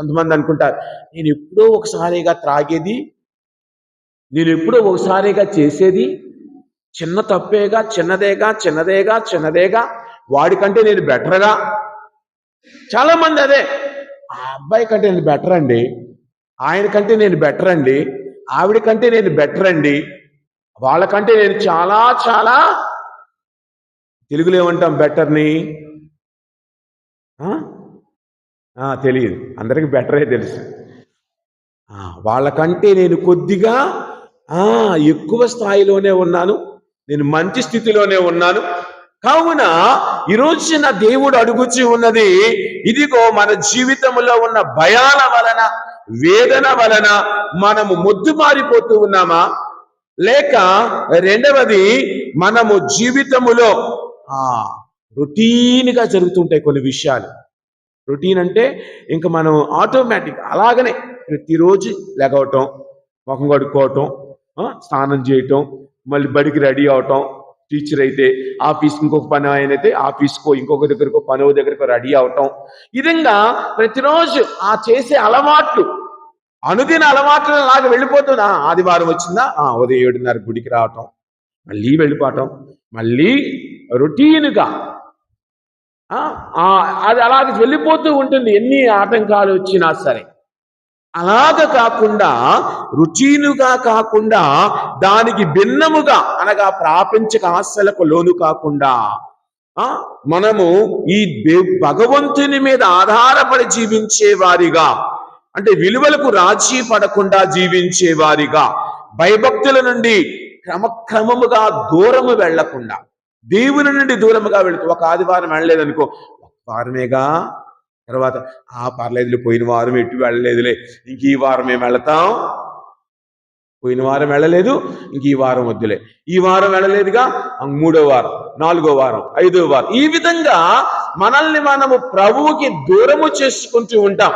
కొంతమంది అనుకుంటారు, నేను ఎప్పుడో ఒకసారిగా త్రాగేది, నేను ఎప్పుడో ఒకసారిగా చేసేది, చిన్న తప్పేగా, చిన్నదేగా, వాడికంటే నేను బెటర్గా. చాలా మంది అదే, ఆ అబ్బాయి కంటే నేను బెటర్ అండి, ఆయన కంటే నేను బెటర్ అండి, ఆవిడ కంటే నేను బెటర్ అండి, వాళ్ళకంటే నేను చాలా చాలా, తెలుగులో ఏమంటాం బెటర్ని? తెలియదు, అందరికి బెటరే తెలుసు. వాళ్ళకంటే నేను కొద్దిగా ఎక్కువ స్థాయిలోనే ఉన్నాను, నేను మంచి స్థితిలోనే ఉన్నాను. కావున ఈరోజు నా దేవుడు అడుగుచి ఉన్నది, ఇదిగో మన జీవితంలో ఉన్న భయాల వలన, వేదన వలన మనము మొద్దుమారిపోతూ ఉన్నామా, లేక రెండవది మనము జీవితములో రొటీన్గా జరుగుతుంటాయి కొన్ని విషయాలు. రొటీన్ అంటే ఇంకా మనం ఆటోమేటిక్ అలాగనే ప్రతిరోజు లెగవటం, ముఖం కడుక్కోవటం, స్నానం చేయటం, మళ్ళీ బడికి రెడీ అవటం, టీచర్ అయితే ఆఫీస్కి ఇంకొక పని, ఆయన అయితే ఆఫీస్కో ఇంకొక దగ్గరకో పనో దగ్గరకో రెడీ అవటం. ఈ విధంగా ప్రతిరోజు ఆ చేసే అలవాట్లు, అనుదిన అలవాట్లు లాగా వెళ్ళిపోతున్నా. ఆదివారం వచ్చిందా, ఉదయం 7:30 గుడికి రావటం, మళ్ళీ వెళ్ళిపోవటం, మళ్ళీ రొటీన్గా అది అలాగే వెళ్ళిపోతూ ఉంటుంది, ఎన్ని ఆటంకాలు వచ్చినా సరే. అలాగ కాకుండా, రుచీనుగా కాకుండా, దానికి భిన్నముగా అనగా ప్రాపంచిక ఆశలకు లోను కాకుండా మనము ఈ భగవంతుని మీద ఆధారపడి జీవించే వారిగా, అంటే విలువలకు రాజీ పడకుండా జీవించే వారిగా, భయభక్తుల నుండి క్రమక్రమముగా దూరము వెళ్లకుండా, దేవుని నుండి దూరముగా వెళుతూ, ఒక ఆదివారం వెళ్ళలేదనుకో, ఒక వారమేగా, తర్వాత పర్లేదులే, పోయిన వారం ఎటు వెళ్ళలేదులే, ఇంక ఈ వారం మేము వెళతాం, పోయిన వారం వెళ్ళలేదు, ఇంక ఈ వారం వద్దులే, ఈ వారం వెళ్ళలేదుగా, 3వ వారం, 4వ వారం, 5వ వారం, ఈ విధంగా మనల్ని మనము ప్రభువుకి దూరము చేసుకుంటూ ఉంటాం.